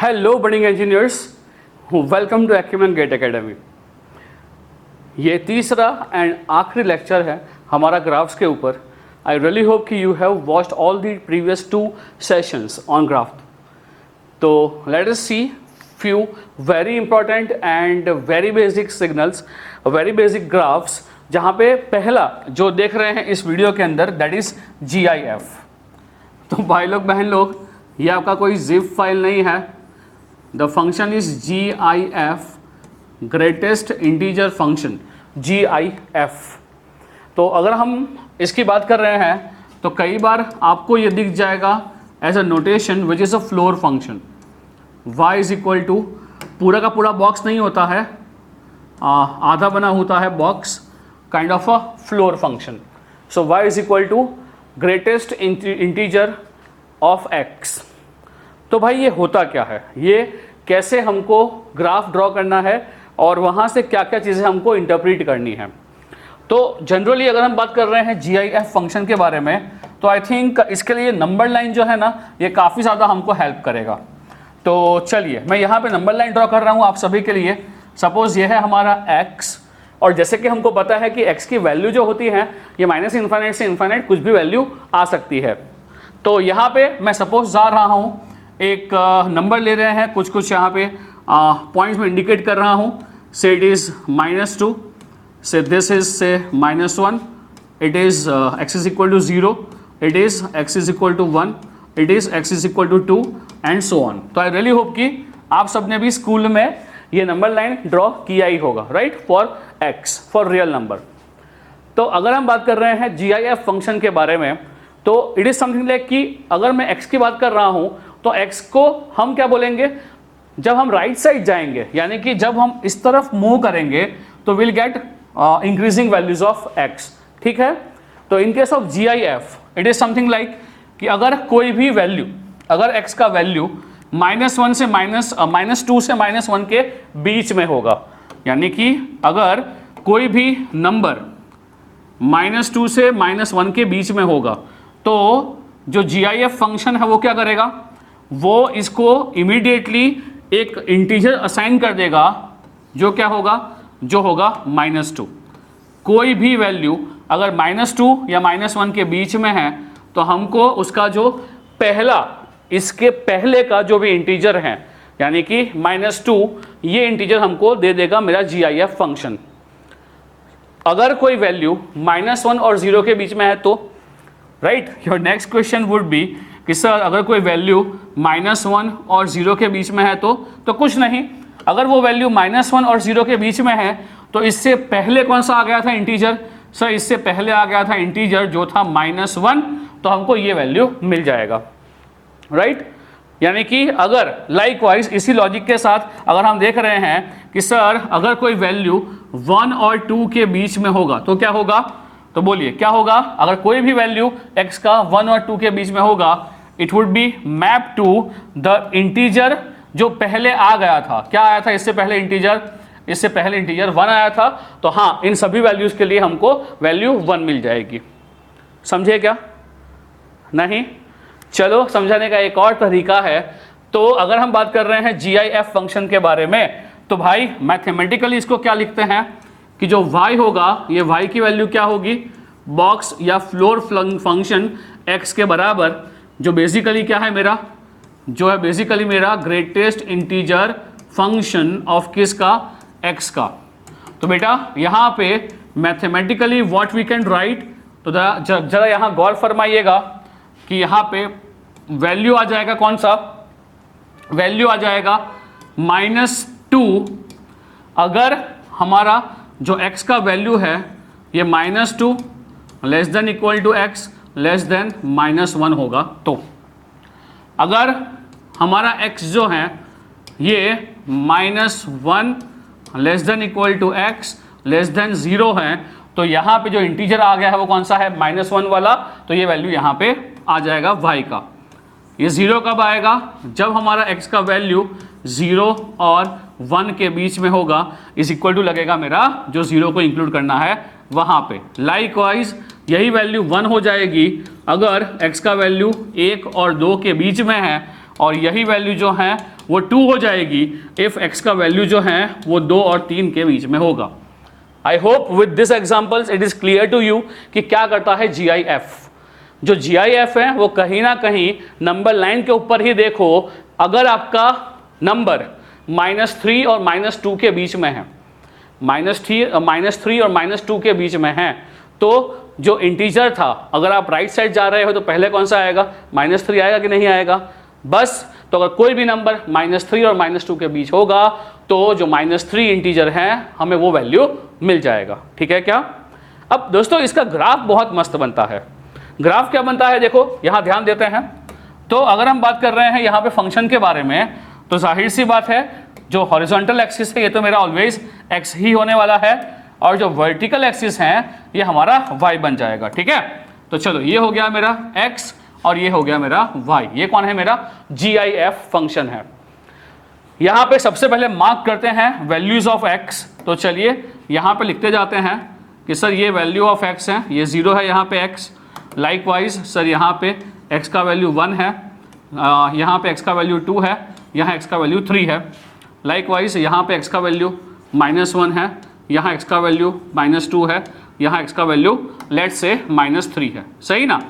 Hello budding engineers, welcome to Acumen GATE academy. ये तीसरा and आखिरी लेक्चर है हमारा ग्राफ्स के ऊपर। आई रियली होप कि you have watched all the previous 2 sessions on graph. तो late us C few very important and very basic signals, very basic graphs, जहाँ पे पहला जो देख रहे हैं इस वीडियो के अंदर दैट इज GIF। तो भाई लोग बहन लोग, ये आपका कोई zip फाइल नहीं है। The function is GIF, greatest integer function GIF। तो अगर हम इसकी बात कर रहे हैं तो कई बार आपको ये दिख जाएगा as a notation which is a floor function. y is equal to, पूरा का पूरा बॉक्स नहीं होता है, आधा बना होता है box, kind of a floor function. So y is equal to greatest integer of x। तो भाई ये होता क्या है, ये कैसे हमको ग्राफ ड्रॉ करना है और वहाँ से क्या क्या चीज़ें हमको इंटरप्रीट करनी है। तो जनरली अगर हम बात कर रहे हैं GIF फंक्शन के बारे में, तो आई थिंक इसके लिए नंबर लाइन जो है ना, ये काफ़ी ज़्यादा हमको हेल्प करेगा। तो चलिए मैं यहाँ पे नंबर लाइन ड्रॉ कर रहा हूँ आप सभी के लिए। सपोज ये है हमारा x, और जैसे कि हमको पता है कि x की वैल्यू जो होती है ये माइनस इन्फाइनाइट से इन्फाइनाइट कुछ भी वैल्यू आ सकती है। तो यहाँ पे मैं सपोज जा रहा हूँ, एक नंबर ले रहे हैं, कुछ यहाँ पे पॉइंट्स में इंडिकेट कर रहा हूँ। से इट इज़ -2, से this is say -1, it is x is equal to 0, it is x is equal to 1, it is x is equal to 2 and so on. तो आई रियली होप कि आप सबने भी स्कूल में ये नंबर लाइन ड्रॉ किया ही होगा, right, for x, for real number. तो अगर हम बात कर रहे हैं GIF फंक्शन के बारे में, तो इट इज़ समथिंग लाइक कि अगर मैं x की बात कर रहा हूँ तो x को हम क्या बोलेंगे, जब हम राइट साइड जाएंगे, यानी कि जब हम इस तरफ मूव करेंगे तो will get increasing values of x, ठीक है। तो in case of GIF it is something like कि अगर कोई भी वैल्यू, अगर x का वैल्यू -1 से -2 से -1 के बीच में होगा, यानी कि अगर कोई भी नंबर -2 से -1 के बीच में होगा, तो जो GIF फंक्शन है वो क्या करेगा, वो इसको इमीडिएटली एक इंटीजर असाइन कर देगा, जो क्या होगा, जो होगा -2। कोई भी वैल्यू अगर -2 या -1 के बीच में है तो हमको उसका जो पहला, इसके पहले का जो भी इंटीजर है, यानी कि -2, ये इंटीजर हमको दे देगा मेरा GIF फंक्शन। अगर कोई वैल्यू -1 और 0 के बीच में है तो right, your next question would be कि सर अगर कोई वैल्यू -1 और 0 के बीच में है तो कुछ नहीं। अगर वो वैल्यू -1 और 0 के बीच में है तो इससे पहले कौन सा आ गया था इंटीजर, सर इससे पहले आ गया था इंटीजर जो था -1, तो हमको ये वैल्यू मिल जाएगा, राइट। यानी कि अगर लाइकवाइज इसी लॉजिक के साथ अगर हम देख रहे हैं कि सर अगर कोई वैल्यू 1 और 2 के बीच में होगा तो क्या होगा, तो बोलिए क्या होगा। अगर कोई भी वैल्यू x का 1 और 2 के बीच में होगा, it would be map to the integer जो पहले आ गया था। क्या आया था इससे पहले इंटीजर, इससे पहले इंटीजर 1 आया था। तो हाँ, इन सभी वैल्यूज के लिए हमको वैल्यू 1 मिल जाएगी। समझे क्या, नहीं? चलो समझाने का एक और तरीका है। तो अगर हम बात कर रहे हैं GIF फंक्शन के बारे में, तो भाई मैथमेटिकली इसको क्या लिखते हैं कि जो y होगा, ये y की वैल्यू क्या होगी, बॉक्स या फ्लोर फंक्शन x के बराबर, जो बेसिकली क्या है मेरा, जो है बेसिकली मेरा ग्रेटेस्ट इंटीजर फंक्शन ऑफ किसका, x का। तो बेटा यहाँ पे mathematically what we can write, तो जरा यहाँ गौर फरमाइएगा कि यहाँ पे वैल्यू आ जाएगा, कौन सा वैल्यू आ जाएगा -2। अगर हमारा जो x का वैल्यू है ये -2 less than equal to x less than -1 होगा, तो अगर हमारा x जो है ये -1 less than equal to x less than 0 है, तो यहाँ पे जो इंटीजर आ गया है वो कौन सा है, -1 वाला। तो ये वैल्यू यहाँ पे आ जाएगा y का। ये 0 कब आएगा, जब हमारा x का वैल्यू 0 और 1 के बीच में होगा, इज इक्वल टू लगेगा मेरा जो 0 को इंक्लूड करना है वहाँ पे। लाइकवाइज यही वैल्यू 1 हो जाएगी अगर x का वैल्यू 1 और 2 के बीच में है और यही वैल्यू जो है वो 2 हो जाएगी इफ़ x का वैल्यू जो है वो 2 और 3 के बीच में होगा। I hope with this examples it is clear to you कि क्या करता है GIF। जो GIF है वो कहीं ना कहीं नंबर लाइन के ऊपर ही देखो, अगर आपका नंबर -3 और -2 के बीच में है, -3 और -2 के बीच में है, तो जो इंटीजर था, अगर आप राइट साइड जा रहे हो तो पहले कौन सा आएगा, -3 आएगा कि नहीं आएगा। बस तो अगर कोई भी नंबर -3 और -2 के बीच होगा तो जो -3 इंटीजर है हमें वो वैल्यू मिल जाएगा। ठीक है क्या। अब दोस्तों इसका ग्राफ बहुत मस्त बनता है। ग्राफ क्या बनता है, देखो यहाँ ध्यान देते हैं। तो अगर हम बात कर रहे हैं यहाँ पे फंक्शन के बारे में, तो जाहिर सी बात है जो हॉरिजॉन्टल एक्सिस है ये तो मेरा ऑलवेज x ही होने वाला है, और जो वर्टिकल एक्सिस है ये हमारा y बन जाएगा। ठीक है, तो चलो ये हो गया मेरा x और ये हो गया मेरा y। ये कौन है, मेरा GIF फंक्शन है। यहाँ पे सबसे पहले मार्क करते हैं वैल्यूज ऑफ x। तो चलिए यहाँ पे लिखते जाते हैं कि सर ये वैल्यू ऑफ x है, ये 0 है यहाँ पे x। लाइकवाइज सर यहाँ पे x का वैल्यू 1 है, यहाँ पे x का वैल्यू 2 है, यहाँ x का वैल्यू 3 है। लाइकवाइज यहाँ पे x का वैल्यू -1 है, यहाँ x का वैल्यू -2 है, यहाँ x का वैल्यू लेट्स से -3 है। सही ना।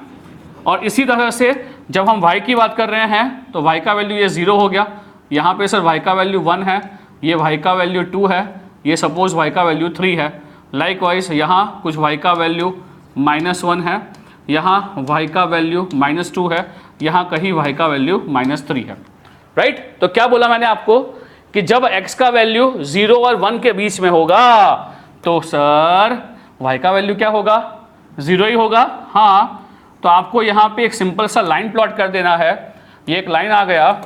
और इसी तरह से जब हम y की बात कर रहे हैं तो y का वैल्यू ये 0 हो गया, यहाँ पे सर y का वैल्यू 1 है, ये y का वैल्यू 2 है, ये सपोज y का वैल्यू 3 है। लाइकवाइज यहाँ कुछ y का वैल्यू -1 है, यहाँ y का वैल्यू -2 है, यहाँ कहीं y का वैल्यू -3 है। राइट। तो क्या बोला मैंने आपको कि जब x का वैल्यू 0 और 1 के बीच में होगा तो सर y का वैल्यू क्या होगा, 0 ही होगा। हाँ, तो आपको यहाँ पे एक सिंपल सा लाइन प्लॉट कर देना है। ये एक लाइन आ गया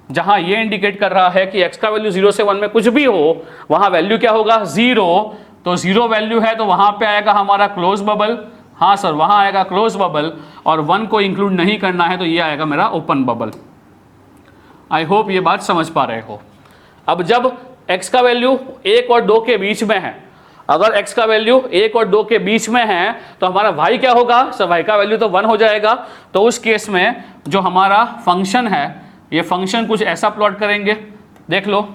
जहाँ ये इंडिकेट कर रहा है कि x का वैल्यू 0 से 1 में कुछ भी हो, वहाँ वैल्यू क्या होगा, 0। तो 0 वैल्यू है तो वहाँ पे आएगा हमारा क्लोज बबल। हाँ सर, वहाँ आएगा क्लोज बबल, और 1 को इंक्लूड नहीं करना है तो ये आएगा मेरा ओपन बबल। आई होप ये बात समझ पा रहे हो। अब जब x का वैल्यू 1 और 2 के बीच में है, अगर x का वैल्यू 1 और 2 के बीच में है तो हमारा y क्या होगा, सर y का वैल्यू तो 1 हो जाएगा। तो उस केस में जो हमारा फंक्शन है, ये फंक्शन कुछ ऐसा प्लॉट करेंगे, देख लो,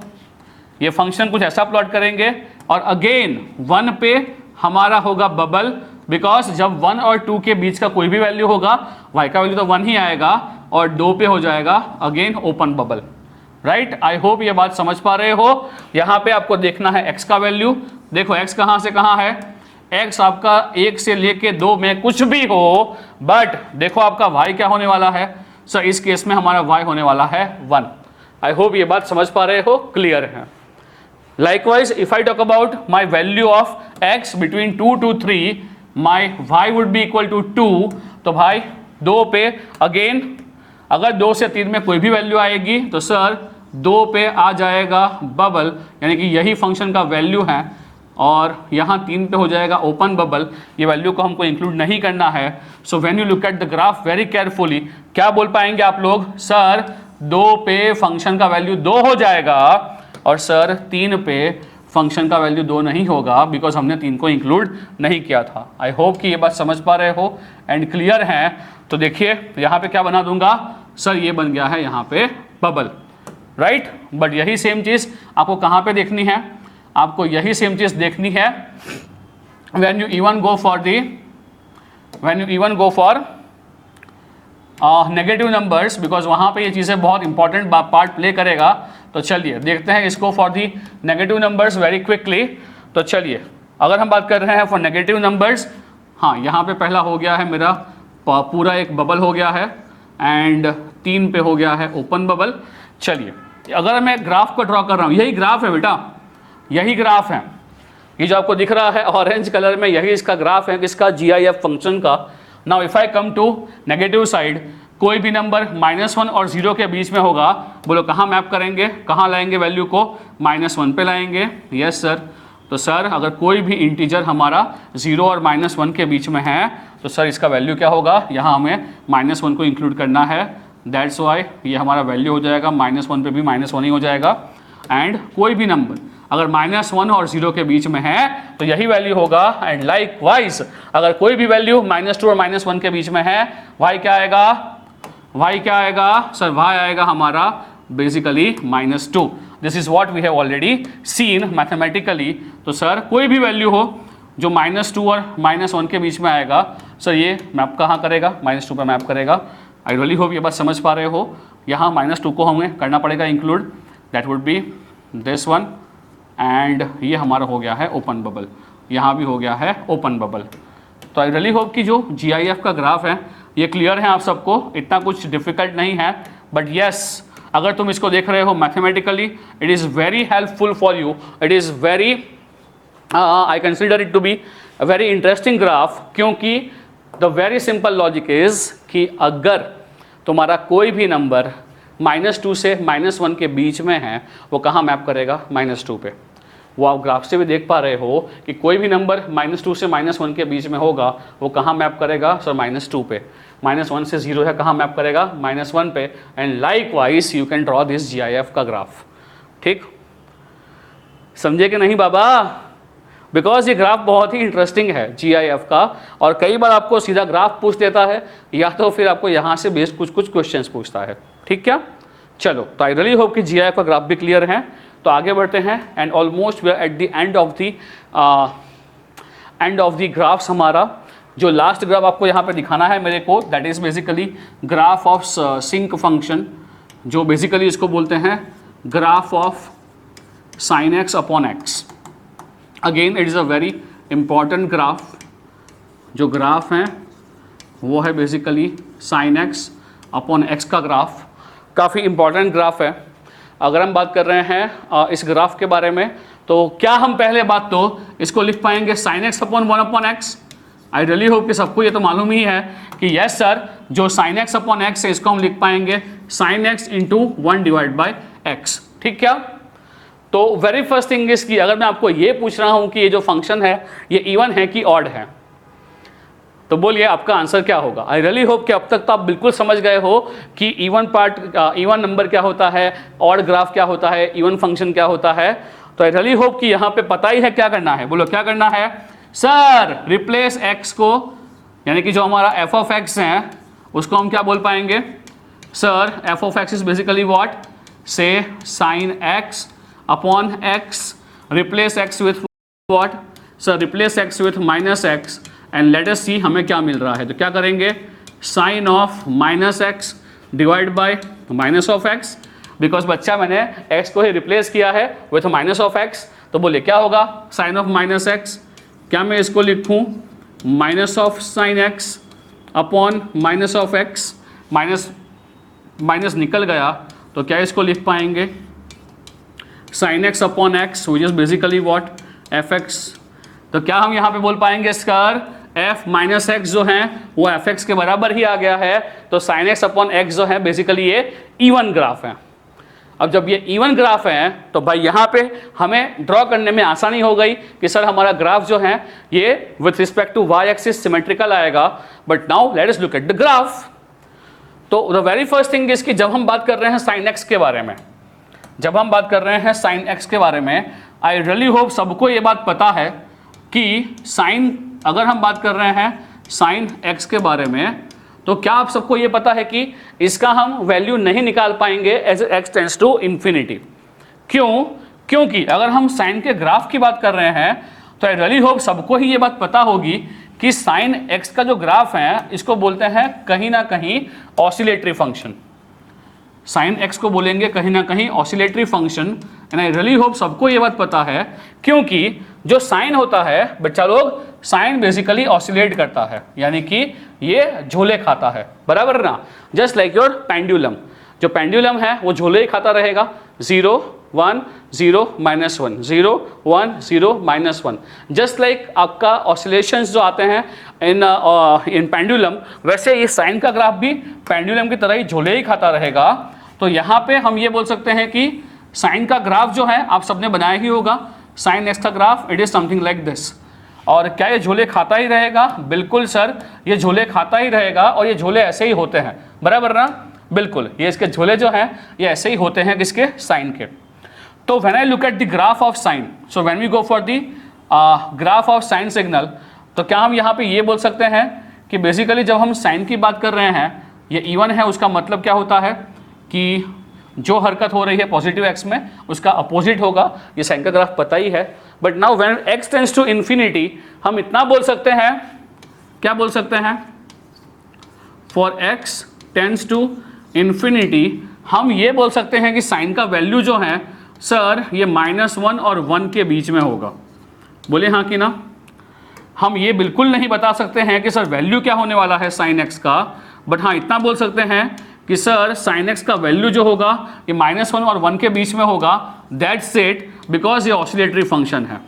ये फंक्शन कुछ ऐसा प्लॉट करेंगे, और अगेन 1 पे हमारा होगा बबल, बिकॉज जब 1 और 2 के बीच का कोई भी वैल्यू होगा y का वैल्यू तो 1 ही आएगा, और 2 पे हो जाएगा again open bubble. Right. I hope ये बात समझ पा रहे हो। यहाँ पे आपको देखना है x का वैल्यू। देखो x कहाँ से कहाँ है, x आपका 1 से लेके 2 में कुछ भी हो, बट देखो आपका y क्या होने वाला है, सर इस केस में हमारा y होने वाला है 1। आई होप ये बात समझ पा रहे हो, क्लियर है। Likewise if I talk about my value of x between 2 to 3, my y would be equal to 2। तो भाई 2 पे अगेन अगर 2 से 3 में कोई भी वैल्यू आएगी तो सर 2 पे आ जाएगा बबल, यानी कि यही फंक्शन का वैल्यू है, और यहाँ 3 पे हो जाएगा ओपन बबल। ये वैल्यू को हमको इंक्लूड नहीं करना है। So when you look at the graph very carefully, क्या बोल पाएंगे आप लोग, सर 2 पे फंक्शन का वैल्यू 2 हो जाएगा, और सर 3 पे फंक्शन का वैल्यू 2 नहीं होगा, बिकॉज हमने 3 को इंक्लूड नहीं किया था। आई होप कि ये बात समझ पा रहे हो एंड क्लियर है। तो देखिए यहाँ पे क्या बना दूंगा, सर ये बन गया है यहाँ पे बबल। राइट। बट यही सेम चीज़ आपको कहाँ पे देखनी है, आपको यही सेम चीज़ देखनी है when you even go for negative numbers, because वहाँ पे ये चीज़ें बहुत इंपॉर्टेंट पार्ट प्ले करेगा। तो चलिए देखते हैं इसको for the negative numbers very quickly. तो चलिए अगर हम बात कर रहे हैं फॉर नेगेटिव नंबर्स, हाँ यहाँ पे पहला हो गया है मेरा पूरा एक बबल हो गया है, एंड 3 पे हो गया है ओपन बबल। चलिए अगर मैं ग्राफ को ड्रॉ कर रहा हूँ, यही ग्राफ है बेटा, यही ग्राफ है, ये जो आपको दिख रहा है ऑरेंज कलर में, यही इसका ग्राफ है किसका, GIF फंक्शन का। Now if I come to negative side, कोई भी नंबर -1 और 0 के बीच में होगा, बोलो कहाँ मैप करेंगे, कहाँ लाएंगे वैल्यू को, -1 पे लाएंगे। Yes sir. तो सर अगर कोई भी इंटीजर हमारा 0 और -1 के बीच में है तो सर इसका वैल्यू क्या होगा, यहाँ हमें -1 को इंक्लूड करना है, दैट्स वाई ये हमारा वैल्यू हो जाएगा, -1 पे भी -1 ही हो जाएगा। एंड कोई भी नंबर अगर -1 और 0 के बीच में है तो यही वैल्यू होगा। एंड लाइकवाइज अगर कोई भी वैल्यू -2 और -1 के बीच में है, y क्या आएगा, y क्या आएगा सर, y आएगा हमारा basically -2। This is what we have already seen mathematically. तो सर कोई भी वैल्यू हो जो -2 और -1 के बीच में आएगा, सर ये मैप कहाँ करेगा, -2 पर मैप करेगा। आई रियली होप ये बात समझ पा रहे हो। यहाँ -2 को हमें करना पड़ेगा include, that would be this one, and ये हमारा हो गया है ओपन बबल, यहाँ भी हो गया है ओपन बबल। तो आई रियली होप कि जो GIF का ग्राफ है ये क्लियर है आप सबको, इतना कुछ डिफिकल्ट नहीं है। बट येस, अगर तुम इसको देख रहे हो mathematically, it is very helpful for you, it is very I consider it to be a very interesting graph, क्योंकि the very simple logic is कि अगर तुम्हारा कोई भी नंबर -2 से -1 के बीच में है, वो कहाँ मैप करेगा, -2 पे। वो आप ग्राफ से भी देख पा रहे हो कि कोई भी नंबर -2 से -1 के बीच में होगा, वो कहाँ मैप करेगा सर, -2 पे। -1 से 0 है, कहाँ मैप करेगा, -1 पे। And like wise you can draw this GIF का ग्राफ। ठीक, समझे कि नहीं बाबा? बिकॉज ये ग्राफ बहुत ही इंटरेस्टिंग है GIF का, और कई बार आपको सीधा ग्राफ पूछ देता है, या तो फिर आपको यहाँ से बेस्ड कुछ क्वेश्चंस पूछता है। ठीक क्या? चलो, तो आई रियली होप कि GIF का ग्राफ भी क्लियर है। तो आगे बढ़ते हैं, and almost we are at the end of the graphs. हमारा जो लास्ट ग्राफ आपको यहाँ पे दिखाना है मेरे को, that is basically graph of sinc function, जो बेसिकली इसको बोलते हैं graph of sin x upon x। Again it is a very important graph. जो ग्राफ है वो है basically sin x upon x का ग्राफ, काफ़ी इंपॉर्टेंट ग्राफ है। अगर हम बात कर रहे हैं इस ग्राफ के बारे में, तो क्या हम पहले बात तो इसको लिख पाएंगे sin x upon 1 upon x। आई रियली होप कि सबको ये तो मालूम ही है कि यस सर, जो sin x अपॉन x है इसको हम लिख पाएंगे sin x into 1 divide by x। ठीक क्या? तो वेरी फर्स्ट थिंग इज कि अगर मैं आपको ये पूछ रहा हूँ कि ये जो फंक्शन है ये इवन है कि ऑड है, तो बोलिए आपका आंसर क्या होगा। आई रियली होप कि अब तक तो आप बिल्कुल समझ गए हो कि इवन नंबर क्या होता है, ऑड ग्राफ क्या होता है, इवन फंक्शन क्या होता है। तो आई रियली होप कि यहाँ पे पता ही है क्या करना है। बोलो क्या करना है सर? रिप्लेस x को, यानी कि जो हमारा f ऑफ x है उसको हम क्या बोल पाएंगे sir? f of x is basically what, say sin x upon x, replace x with what sir? Replace x with -x, and let us see हमें क्या मिल रहा है। तो क्या करेंगे, sine of -x divide by minus of x, because बच्चा मैंने x को ही रिप्लेस किया है विथ माइनस ऑफ x। तो बोले क्या होगा साइन ऑफ -x, क्या मैं इसको लिखूं minus of sine x upon minus of x, minus निकल गया तो क्या इसको लिख पाएंगे sine x upon x, which is basically what fx। तो क्या हम यहाँ पे बोल पाएंगे सर f माइनस एक्स जो है वो fx के बराबर ही आ गया है। तो sin x अपॉन x जो है बेसिकली ये इवन ग्राफ है। अब जब ये इवन ग्राफ है तो भाई यहाँ पे हमें ड्रॉ करने में आसानी हो गई कि सर हमारा ग्राफ जो है ये with respect to y axis symmetrical आएगा। But now let us look at the graph. तो the very first thing is कि जब हम बात कर रहे हैं sin x के बारे में, जब हम बात कर रहे हैं sin x के बारे में, आई रियली होप सबको ये बात पता है कि साइन, अगर हम बात कर रहे हैं साइन x के बारे में, तो क्या आप सबको ये पता है कि इसका हम वैल्यू नहीं निकाल पाएंगे as x tends to infinity. क्यों? क्योंकि अगर हम साइन के ग्राफ की बात कर रहे हैं तो आई रियली होप सबको ही ये बात पता होगी कि साइन x का जो ग्राफ है इसको बोलते हैं कहीं ना कहीं ऑसिलेटरी फंक्शन। साइन x को बोलेंगे कहीं ना कहीं oscillatory function. And I really hope सबको ये बात पता है, क्योंकि जो साइन होता है बच्चा लोग, साइन बेसिकली ऑसिलेट करता है, यानी कि ये झोले खाता है, बराबर ना। जस्ट लाइक योर पेंडुलम, जो पेंडुलम है वो झोले ही खाता रहेगा, 0 1 0 -1 0 1 0 -1। जस्ट लाइक आपका ऑसिलेशंस जो आते हैं इन पेंडुलम, वैसे ये साइन का ग्राफ भी पेंडुलम की तरह ही झोले ही खाता रहेगा। तो यहाँ पे हम ये बोल सकते हैं कि साइन का ग्राफ जो है आप सबने बनाया ही होगा, साइन एक्स का graph it is something like this. और क्या ये झोले खाता ही रहेगा? बिल्कुल सर, ये झोले खाता ही रहेगा, और ये झोले ऐसे ही होते हैं, बराबर ना। बिल्कुल, ये इसके झोले जो हैं ये ऐसे ही होते हैं किसके? साइन के। तो when I look at the graph of sine, so when we go for the graph of sine signal, तो क्या हम यहाँ पे ये बोल सकते हैं कि बेसिकली जब हम साइन की बात कर रहे हैं ये इवन है उसका मतलब क्या होता है कि जो हरकत हो रही है पॉजिटिव एक्स में उसका अपोजिट होगा, ये साइन का ग्राफ पता ही है। But now when x tends to infinity हम इतना बोल सकते हैं, क्या बोल सकते हैं, for x tends to infinity हम ये बोल सकते हैं कि साइन का वैल्यू जो है सर ये -1 और 1 के बीच में होगा। बोले हाँ कि ना? हम ये बिल्कुल नहीं बता सकते हैं कि सर वैल्यू क्या होने वाला है साइन एक्स का, बट हाँ इतना बोल सकते हैं कि सर साइन एक्स का वैल्यू जो होगा ये -1 और 1 के बीच में होगा। दैट्स इट, बिकॉज ये ऑसिलेटरी फंक्शन है।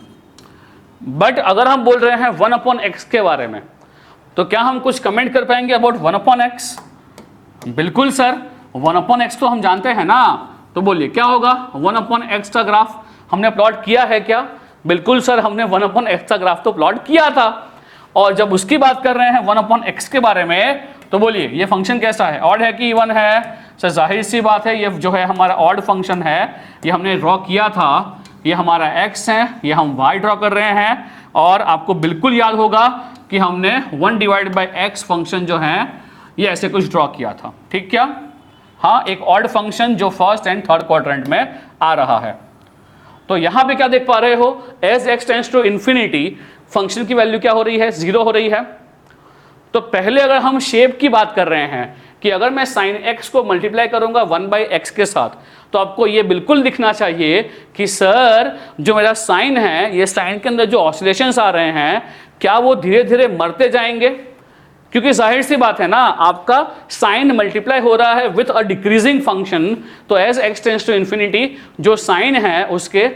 बट अगर हम बोल रहे हैं 1/x के बारे में तो क्या हम कुछ कमेंट कर पाएंगे अबाउट 1/x? बिल्कुल सर, 1/x तो हम जानते हैं ना, तो बोलिए क्या होगा 1/x का ग्राफ हमने प्लॉट किया है क्या? बिल्कुल सर, हमने 1/x का ग्राफ तो प्लॉट किया था। और जब उसकी बात कर रहे हैं 1/x के बारे में तो बोलिए ये फंक्शन कैसा है, ऑड है कि इवन है? सर जाहिर सी बात है ये जो है हमारा ऑड फंक्शन है, ये हमने ड्रॉ किया था, ये हमारा x है, ये हम y ड्रॉ कर रहे हैं। और आपको बिल्कुल याद होगा कि हमने 1/x फंक्शन जो है ये ऐसे कुछ ड्रॉ किया था, ठीक क्या? हाँ, एक ऑड फंक्शन जो फर्स्ट एंड थर्ड क्वाड्रेंट में आ रहा है। तो यहां पे क्या देख पा रहे हो, as x tends to infinity function की वैल्यू क्या हो रही है, 0 हो रही है। तो पहले अगर हम शेप की बात कर रहे हैं कि अगर मैं साइन x को मल्टीप्लाई करूंगा 1/x के साथ, तो आपको ये बिल्कुल दिखना चाहिए कि सर जो मेरा साइन है, ये साइन के अंदर जो ऑसिलेशंस आ रहे हैं क्या वो धीरे धीरे मरते जाएंगे? क्योंकि जाहिर सी बात है ना, आपका साइन मल्टीप्लाई हो रहा है विथ अ डिक्रीजिंग फंक्शन, तो as x tends to infinity जो साइन है उसके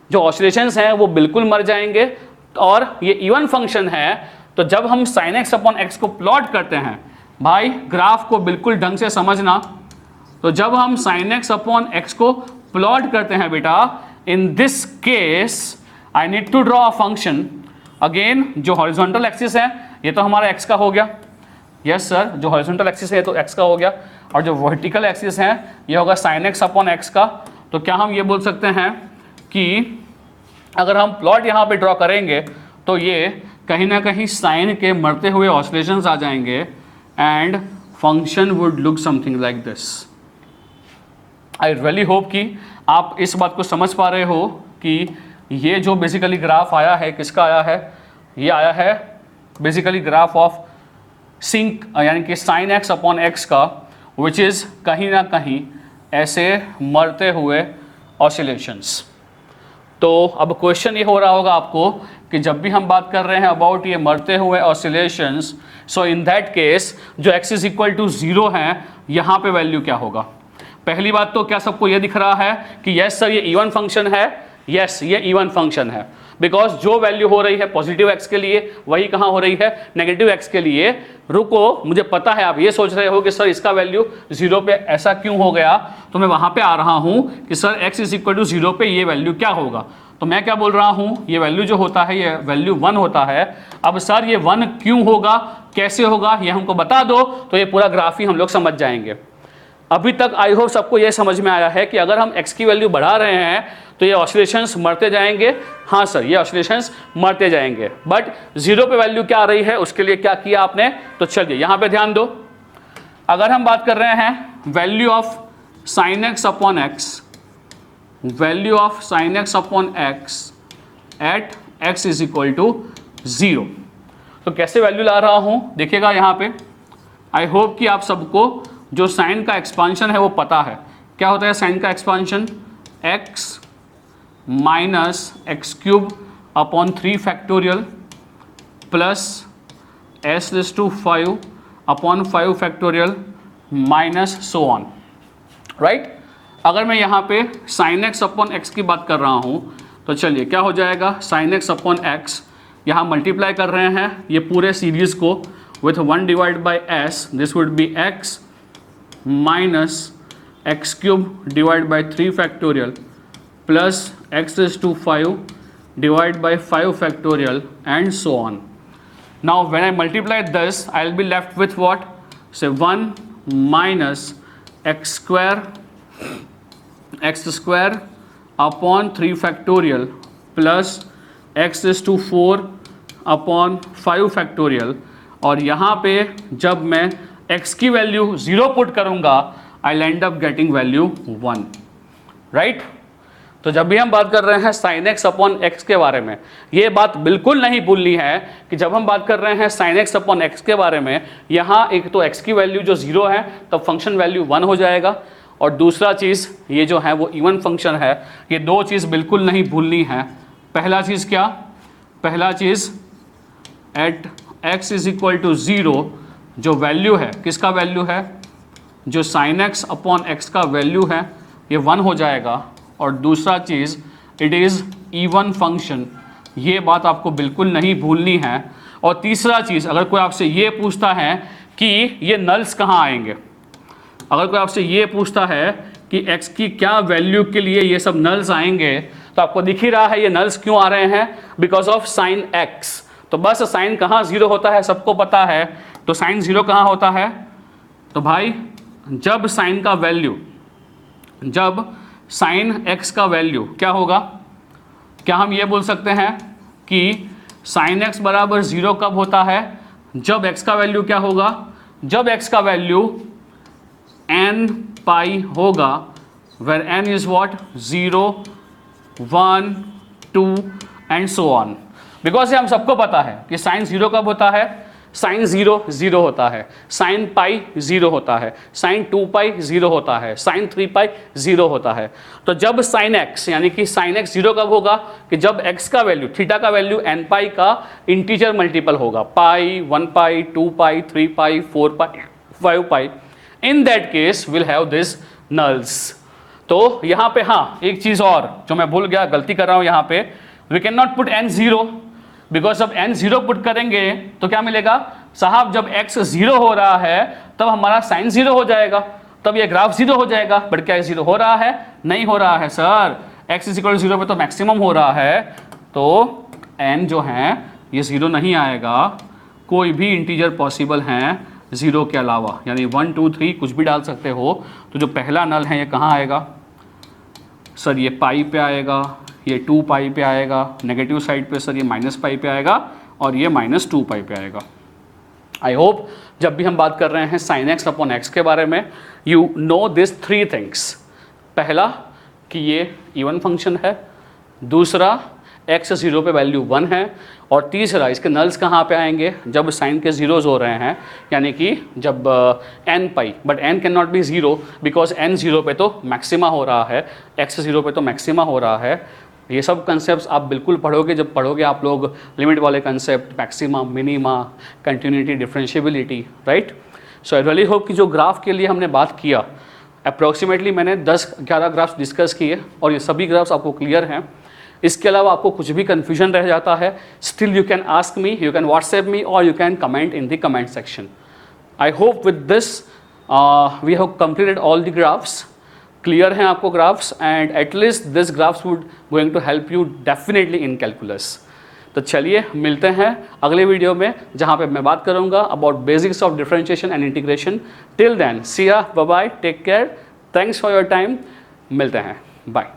जो ऑसिलेशंस हैं वो बिल्कुल मर जाएंगे। और ये इवन फंक्शन है, तो जब हम sin x/x को प्लॉट करते हैं, भाई ग्राफ को बिल्कुल ढंग से समझना, तो जब हम sin x/x को प्लॉट करते हैं बेटा, in this case I need to draw a function. Again जो हॉरिजॉन्टल एक्सिस है ये तो हमारा x का हो गया, यस सर, जो हॉरिजॉन्टल एक्सिस है तो x का हो गया, और जो वर्टिकल एक्सिस है ये होगा sin x/x का। तो क्या हम ये बोल सकते हैं कि अगर हम प्लॉट यहाँ पे ड्रॉ करेंगे तो ये कहीं ना कहीं साइन के मरते हुए ऑसिलेशंस आ जाएंगे and function would look something like this. I really hope कि आप इस बात को समझ पा रहे हो कि ये जो बेसिकली ग्राफ आया है किसका आया है, ये आया है बेसिकली ग्राफ ऑफ सिंक यानी कि sin x/x का, विच इज़ कहीं ना कहीं ऐसे मरते हुए ऑसिलेशंस। तो अब क्वेश्चन ये हो रहा होगा आपको कि जब भी हम बात कर रहे हैं अबाउट ये मरते हुए oscillations, so in that case जो x इज इक्वल टू 0 है यहाँ पे वैल्यू क्या होगा? पहली बात तो क्या सबको ये दिख रहा है कि यस सर ये इवन फंक्शन है, यस ये इवन फंक्शन है, बिकॉज जो वैल्यू हो रही है पॉजिटिव x के लिए वही कहाँ हो रही है, नेगेटिव x के लिए। रुको, मुझे पता है आप ये सोच रहे हो कि सर इसका वैल्यू 0 पे ऐसा क्यों हो गया, तो मैं वहाँ पे आ रहा हूँ कि sir x is equal to 0 पे ये वैल्यू क्या होगा। तो मैं क्या बोल रहा हूँ, ये वैल्यू जो होता है ये वैल्यू 1 होता है। अब सर ये 1 क्यों होगा, कैसे होगा, ये हमको बता दो तो ये पूरा ग्राफ ही हम लोग समझ जाएंगे। अभी तक आई होप सबको ये समझ में आया है कि अगर हम x की वैल्यू बढ़ा रहे हैं तो ये ऑसिलेशंस मरते जाएंगे। हाँ सर ये ऑसिलेशंस मरते जाएंगे, बट 0 पे वैल्यू क्या आ रही है उसके लिए क्या किया आपने, तो चलिए यहाँ पे ध्यान दो। अगर हम बात कर रहे हैं value of sin x/x, value of sin x/x at x is equal to 0, तो कैसे वैल्यू ला रहा हूँ देखिएगा यहाँ पे। आई होप कि आप सबको जो साइन का एक्सपांशन है वो पता है। क्या होता है साइन का expansion, x minus x³ upon 3 factorial plus s⁵ upon 5 factorial minus so on, right. अगर मैं यहाँ पे sin x/x की बात कर रहा हूँ तो चलिए क्या हो जाएगा, sin x/x यहाँ मल्टीप्लाई कर रहे हैं ये पूरे सीरीज़ को with 1/s, this would be x minus x³ divide by 3 factorial plus x⁵ divide by 5 factorial and so on. Now when I multiply this I will be left with what, से 1 minus x² upon 3 factorial plus x⁴ upon 5 factorial, और यहाँ पे जब मैं x की value 0 put करूंगा, I end up getting value 1, right. तो जब भी हम बात कर रहे हैं sin x अपॉन x के बारे में, ये बात बिल्कुल नहीं भूलनी है कि जब हम बात कर रहे हैं sin x अपॉन x के बारे में, यहाँ एक तो x की वैल्यू जो 0 है तब फंक्शन वैल्यू 1 हो जाएगा, और दूसरा चीज़ ये जो है वो इवन फंक्शन है। ये दो चीज़ बिल्कुल नहीं भूलनी है। पहला चीज़ क्या, पहला चीज़ at x is equal to 0 जो वैल्यू है, किसका वैल्यू है, जो sin x अपॉन x का वैल्यू है ये 1 हो जाएगा, और दूसरा चीज़ इट इज़ इवन फंक्शन, ये बात आपको बिल्कुल नहीं भूलनी है। और तीसरा चीज़, अगर कोई आपसे ये पूछता है कि ये नल्स कहाँ आएंगे, अगर कोई आपसे ये पूछता है कि x की क्या वैल्यू के लिए ये सब नल्स आएंगे, तो आपको दिख ही रहा है ये नल्स क्यों आ रहे हैं, बिकॉज ऑफ sin x। तो बस साइन कहाँ 0 होता है सबको पता है, तो साइन 0 कहाँ होता है, तो भाई जब साइन का वैल्यू, जब साइन x का वैल्यू क्या होगा, क्या हम ये बोल सकते हैं कि साइन x बराबर 0 कब होता है, जब x का वैल्यू क्या होगा, जब x का वैल्यू n पाई होगा, where n is what 0 1 2 and so on. Because ये हम सबको पता है कि साइन 0 कब होता है, साइन 0 0 होता है, साइन पाई 0 होता है, साइन 2 पाई 0 होता है, साइन 3 पाई 0 होता है। तो जब साइन x यानी कि साइन x 0 कब होगा, कि जब x का वैल्यू, थीटा का वैल्यू n पाई का इंटीजर मल्टीपल होगा, pi 1 pi 2 pi 3 pi 4 pi 5 pi, in that case will have this nulls. तो यहाँ पे हाँ एक चीज़ और जो मैं भूल गया, गलती कर रहा हूँ यहाँ पे, we can not put n 0, because जब n 0 पुट करेंगे तो क्या मिलेगा साहब, जब x 0 हो रहा है तब हमारा साइन 0 हो जाएगा, तब ये ग्राफ 0 हो जाएगा। बट क्या 0 हो रहा है, नहीं हो रहा है सर, x इज इक्वल 0 पे तो मैक्सिमम हो रहा है, तो n जो है ये 0 नहीं आएगा, कोई भी इंटीजर पॉसिबल हैं 0 के अलावा, यानी 1 2 3 कुछ भी डाल सकते हो। तो जो पहला नल है ये कहाँ आएगा सर, ये पाई पे आएगा, ये 2 पाई पे आएगा, नेगेटिव साइड पे सर ये माइनस पाई पे आएगा, और ये -2 पाई पे आएगा। आई होप जब भी हम बात कर रहे हैं साइन x अपॉन x के बारे में, यू नो दिस 3 थिंग्स। पहला कि ये इवन फंक्शन है, दूसरा x 0 पे वैल्यू 1 है, और तीसरा इसके नल्स कहाँ पे आएंगे, जब साइन के जीरोज हो रहे हैं, यानी कि जब n pi, but n can not be 0 because n 0 पे तो मैक्सिमा हो रहा है, x 0 पे तो मैक्सिमा हो रहा है। ये सब कंसेप्ट आप बिल्कुल पढ़ोगे, जब पढ़ोगे आप लोग लिमिट वाले concept, maxima, minima, continuity, differentiability, right. सो आई रियली होप कि जो ग्राफ के लिए हमने बात किया, अप्रॉक्सीमेटली मैंने 10-11 ग्राफ्स डिस्कस किए और ये सभी ग्राफ्स आपको क्लियर हैं। इसके अलावा आपको कुछ भी कन्फ्यूजन रह जाता है, still you can ask me, you can WhatsApp me, or you can comment in the comment section. I hope with this we have completed all the graphs. Clear हैं आपको graphs, and at least this graphs would going to help you definitely in calculus. तो चलिए मिलते हैं अगले video में, जहाँ पे मैं बात करूँगा about basics of differentiation and integration. Till then see ya, bye bye, take care, thanks for your time, मिलते हैं, बाय।